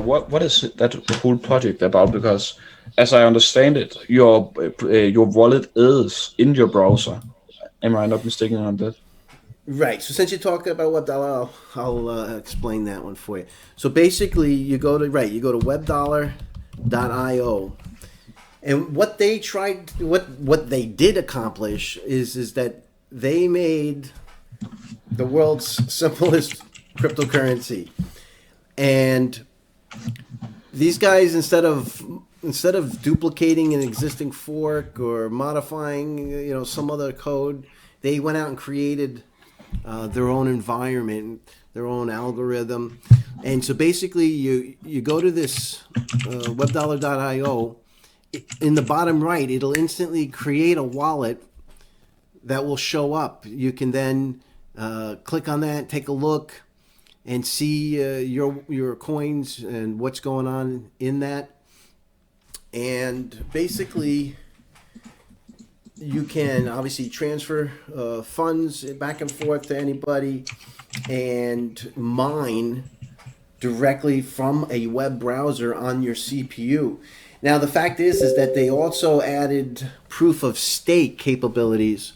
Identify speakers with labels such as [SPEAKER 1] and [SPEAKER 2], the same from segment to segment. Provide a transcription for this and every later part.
[SPEAKER 1] what is that the whole project about? Because as I understand it, your wallet is in your browser. Am I not mistaken on that?
[SPEAKER 2] Right. So since you talked about WebDollar, I'll explain that one for you. So basically, you go to WebDollar.io, and what they did accomplish is that they made the world's simplest cryptocurrency, and these guys instead of duplicating an existing fork or modifying some other code, they went out and created their own environment, their own algorithm. And so basically you go to this webdollar.io. In the bottom right, it'll instantly create a wallet that will show up. You can then click on that, take a look, and see your coins and what's going on in that. And basically, you can obviously transfer funds back and forth to anybody and mine directly from a web browser on your CPU. Now, the fact is that they also added proof of stake capabilities.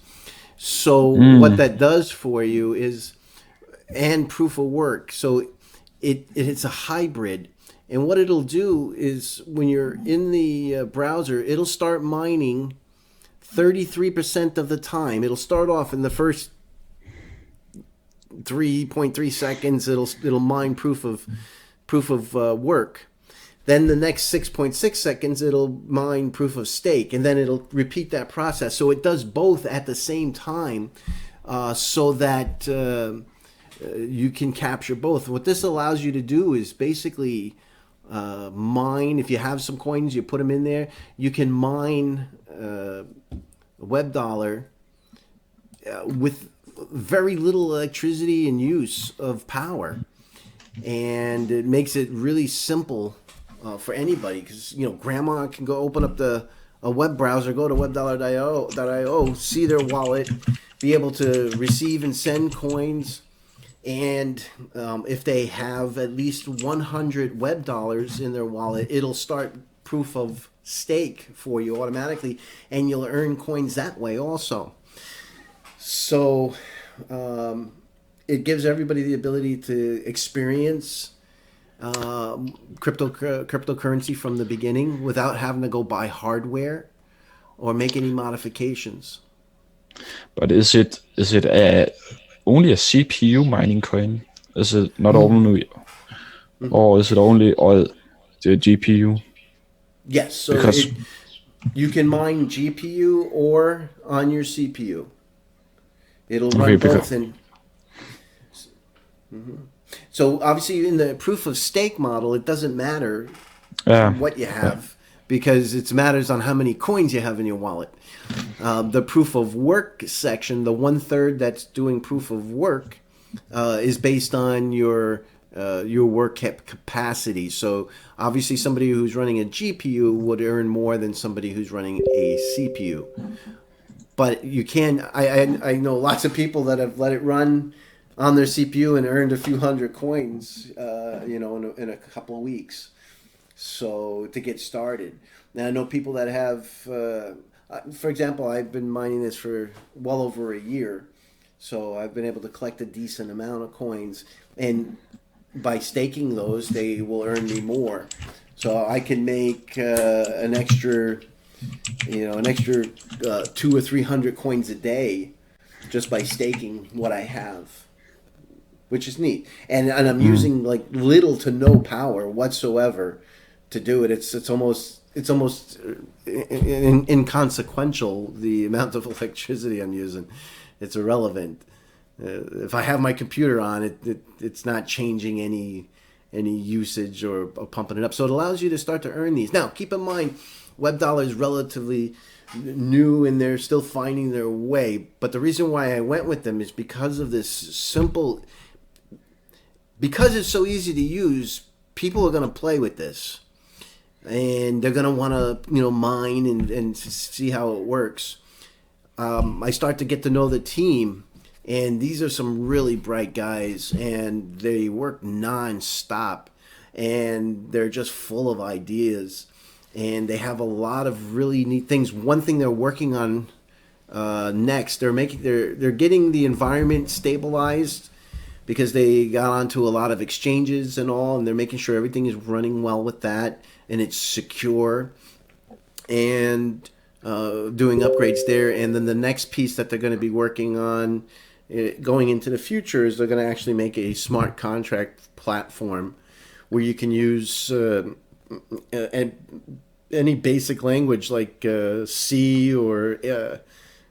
[SPEAKER 2] So what that does for you is, and proof of work. So it's a hybrid. And what it'll do is when you're in the browser, it'll start mining 33% of the time. It'll start off in the first 3.3 seconds. It'll mine proof of work. Then the next 6.6 seconds, it'll mine proof of stake, and then it'll repeat that process. So it does both at the same time, so that you can capture both. What this allows you to do is basically mine. If you have some coins, you put them in there. You can mine WebDollar with very little electricity and use of power, and it makes it really simple for anybody, because grandma can go open up a web browser, go to webdollar.io, see their wallet, be able to receive and send coins, and if they have at least 100 web dollars in their wallet, it'll start proof of stake for you automatically, and you'll earn coins that way also. So it gives everybody the ability to experience cryptocurrency from the beginning without having to go buy hardware or make any modifications.
[SPEAKER 1] But is it only a CPU mining coin? Is it not only, or is it only all the GPU?
[SPEAKER 2] Yes, so
[SPEAKER 1] Because
[SPEAKER 2] you can mine GPU or on your CPU. It'll run
[SPEAKER 1] okay,
[SPEAKER 2] both.
[SPEAKER 1] because
[SPEAKER 2] And so obviously in the proof of stake model, it doesn't matter what you have, because it matters on how many coins you have in your wallet. The proof of work section, the 1/3 that's doing proof of work, is based on your work capacity. So obviously somebody who's running a GPU would earn more than somebody who's running a CPU. But you can, I know lots of people that have let it run on their CPU and earned a few hundred coins, in a couple of weeks. So to get started. Now I know people that have, for example, I've been mining this for well over a year. So I've been able to collect a decent amount of coins, and by staking those, they will earn me more. So I can make an extra 200 or 300 coins a day just by staking what I have, which is neat. And I'm using like little to no power whatsoever to do it. It's almost inconsequential, the amount of electricity I'm using. It's irrelevant. If I have my computer on, it's not changing any usage or pumping it up. So it allows you to start to earn these. Now, keep in mind, WebDollar is relatively new and they're still finding their way. But the reason why I went with them is because of this simple, because it's so easy to use, people are going to play with this. And they're going to want to, mine and see how it works. I start to get to know the team, and these are some really bright guys, and they work non-stop. and they're just full of ideas, and they have a lot of really neat things. One thing they're working on next, they're getting the environment stabilized because they got onto a lot of exchanges and all, and they're making sure everything is running well with that and it's secure, and doing upgrades there. And then the next piece that they're going to be working on going into the future is they're going to actually make a smart contract platform where you can use any basic language like C or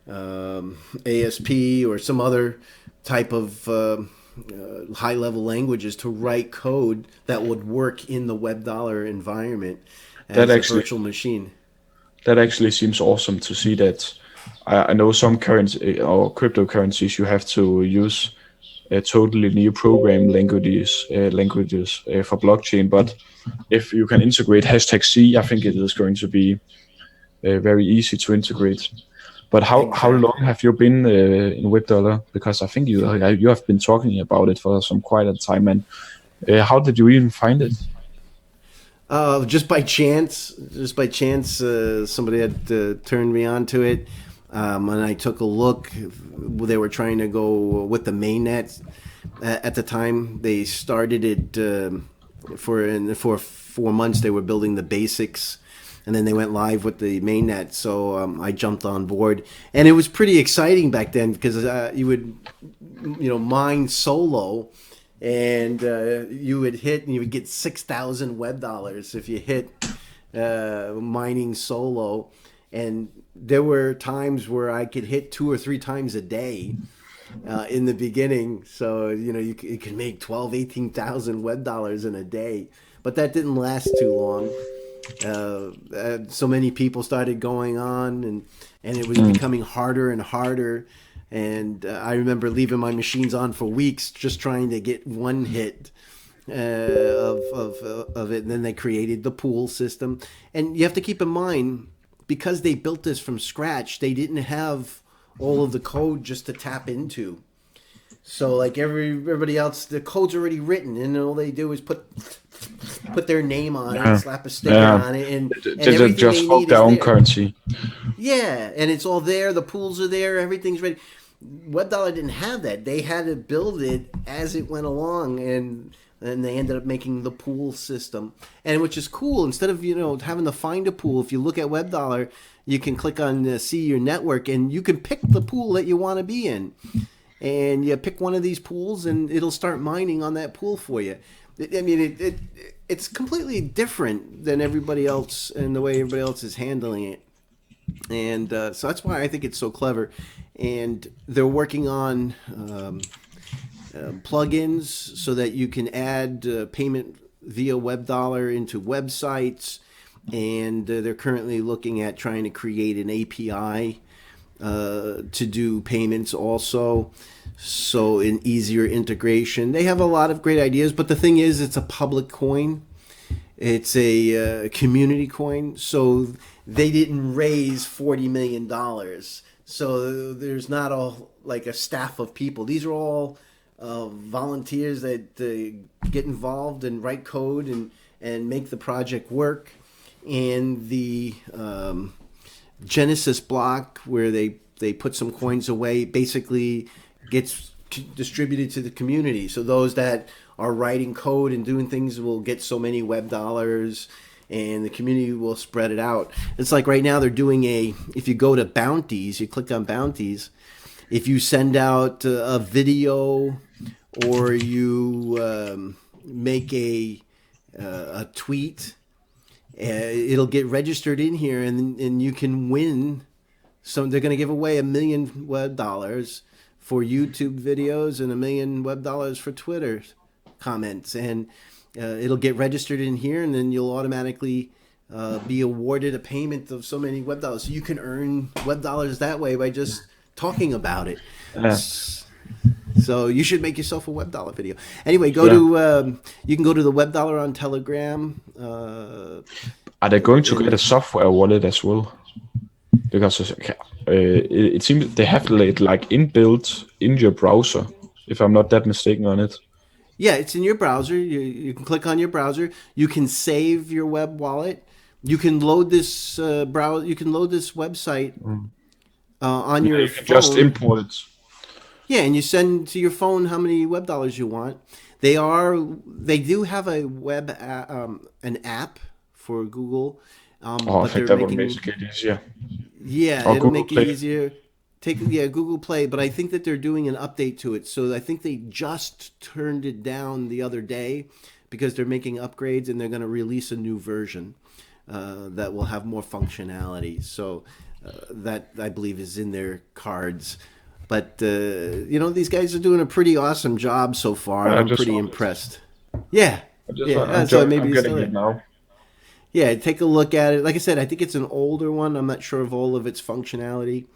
[SPEAKER 2] ASP or some other type of high-level languages to write code that would work in the WebDollar environment as a virtual machine.
[SPEAKER 1] That actually seems awesome to see that. I know some currency or cryptocurrencies you have to use totally new program languages for blockchain, but if you can integrate #C, I think it is going to be very easy to integrate. But how long have you been in WebDollar? Because I think you have been talking about it for some quite a time. And how did you even find it?
[SPEAKER 2] Just by chance. Somebody had turned me on to it, and I took a look. They were trying to go with the mainnet at the time. They started it for 4 months. They were building the basics, and then they went live with the mainnet. So I jumped on board, and it was pretty exciting back then because you would, mine solo, and you would hit, and you would get 6,000 WebDollars if you hit mining solo. And there were times where I could hit 2 or 3 times a day in the beginning. So you could make 12, 18,000 WebDollars in a day, but that didn't last too long. So many people started going on, and it was becoming harder and harder. And I remember leaving my machines on for weeks just trying to get one hit of it. And then they created the pool system. And you have to keep in mind, because they built this from scratch, they didn't have all of the code just to tap into. So like everybody else, the code's already written, and all they do is put their name on it, slap a sticker on it, and everything
[SPEAKER 1] just
[SPEAKER 2] they
[SPEAKER 1] hold
[SPEAKER 2] need
[SPEAKER 1] their
[SPEAKER 2] is
[SPEAKER 1] own
[SPEAKER 2] there.
[SPEAKER 1] currency.
[SPEAKER 2] Yeah, and it's all there. The pools are there. Everything's ready. WebDollar didn't have that. They had to build it as it went along, and they ended up making the pool system, and which is cool. Instead of having to find a pool, if you look at WebDollar, you can click on see your network, and you can pick the pool that you want to be in, and you pick one of these pools, and it'll start mining on that pool for you. It's completely different than everybody else and the way everybody else is handling it. And so that's why I think it's so clever. And they're working on plugins so that you can add payment via WebDollar into websites. And they're currently looking at trying to create an API to do payments also. So an easier integration. They have a lot of great ideas, but the thing is, it's a public coin. It's a community coin, so they didn't raise $40 million. So there's not a staff of people. These are all volunteers that get involved and write code and make the project work. And the Genesis block, where they put some coins away, basically gets distributed to the community. So those that are writing code and doing things will get so many WebDollars, and the community will spread it out. It's like right now they're doing if you go to bounties, you click on bounties, if you send out a video or you make a tweet, it'll get registered in here, and you can win. So they're going to give away $1 million WebDollars for YouTube videos and $1 million WebDollars for Twitter comments, and it'll get registered in here, and then you'll automatically be awarded a payment of so many WebDollars. So you can earn WebDollars that way by just talking about it. So you should make yourself a WebDollar video. Anyway, you can go to the WebDollar on Telegram.
[SPEAKER 1] Are they going to get a software wallet as well? Because it seems they have it like inbuilt in your browser, if I'm not that mistaken on it.
[SPEAKER 2] Yeah, it's in your browser. You can click on your browser. You can save your web wallet. You can load this browse. You can load this website
[SPEAKER 1] Mm.
[SPEAKER 2] on
[SPEAKER 1] Yeah,
[SPEAKER 2] your
[SPEAKER 1] you can just
[SPEAKER 2] phone.
[SPEAKER 1] import it.
[SPEAKER 2] Yeah, and you send to your phone how many web dollars you want. They do have an app for Google,
[SPEAKER 1] Oh, I
[SPEAKER 2] but
[SPEAKER 1] think
[SPEAKER 2] they're
[SPEAKER 1] that would
[SPEAKER 2] making
[SPEAKER 1] make it easier.
[SPEAKER 2] yeah,
[SPEAKER 1] Or
[SPEAKER 2] it'll
[SPEAKER 1] Google
[SPEAKER 2] make it
[SPEAKER 1] Play.
[SPEAKER 2] easier. Take yeah Google Play, but I think that they're doing an update to it. So I think they just turned it down the other day because they're making upgrades and they're going to release a new version that will have more functionality. So that I believe is in their cards. But these guys are doing a pretty awesome job so far, and
[SPEAKER 1] I
[SPEAKER 2] I'm
[SPEAKER 1] just
[SPEAKER 2] pretty
[SPEAKER 1] found it.
[SPEAKER 2] impressed. Yeah, yeah. So maybe
[SPEAKER 1] I'm
[SPEAKER 2] it's still
[SPEAKER 1] getting it
[SPEAKER 2] there.
[SPEAKER 1] now.
[SPEAKER 2] Yeah, take a look at it. Like I said, I think it's an older one. I'm not sure of all of its functionality,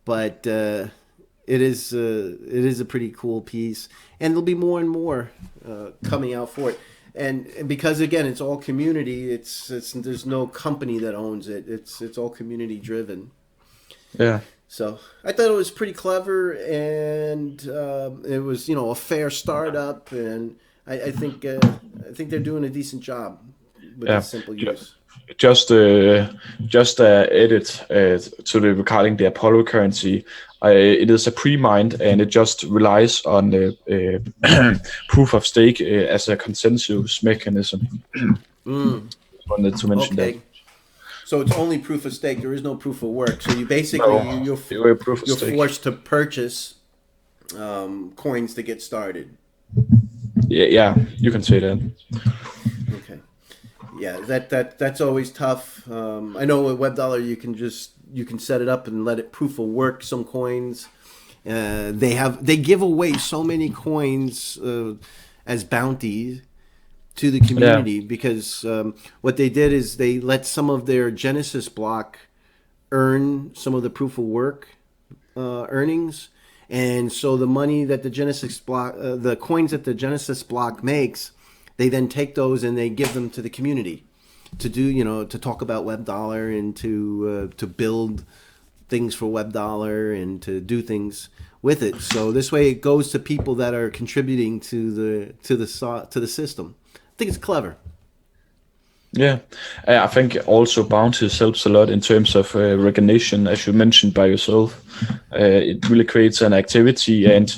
[SPEAKER 2] but it is a pretty cool piece, and there'll be more and more coming out for it. And because again, it's all community. It's there's no company that owns it. It's all community driven.
[SPEAKER 1] Yeah.
[SPEAKER 2] So I thought it was pretty clever, and it was a fair startup, and I think they're doing a decent job with
[SPEAKER 1] Yeah.
[SPEAKER 2] this simple
[SPEAKER 1] Ju-
[SPEAKER 2] use.
[SPEAKER 1] Just edit to the regarding the Apollo currency. It is a pre-mined and it just relies on the proof of stake as a consensus mechanism.
[SPEAKER 2] Mm,
[SPEAKER 1] Wanted to mention that.
[SPEAKER 2] okay. So it's only proof of stake. There is no proof of work. So you basically
[SPEAKER 1] No, it will proof of
[SPEAKER 2] you're
[SPEAKER 1] stake.
[SPEAKER 2] forced to purchase coins to get started.
[SPEAKER 1] Yeah, yeah, you can say that.
[SPEAKER 2] Okay. Yeah, that's always tough. I know with WebDollar you can set it up and let it proof of work some coins. They give away so many coins as bounties to the
[SPEAKER 1] Yeah,
[SPEAKER 2] community because what they did is they let some of their Genesis block earn some of the proof of work earnings, and so the money that the Genesis block, the coins that the Genesis block makes, they then take those and they give them to the community to do, to talk about WebDollar and to build things for WebDollar and to do things with it. So this way, it goes to people that are contributing to the system. I think it's clever.
[SPEAKER 1] yeah. I think also bounties helps a lot in terms of recognition, as you mentioned by yourself. It really creates an activity, and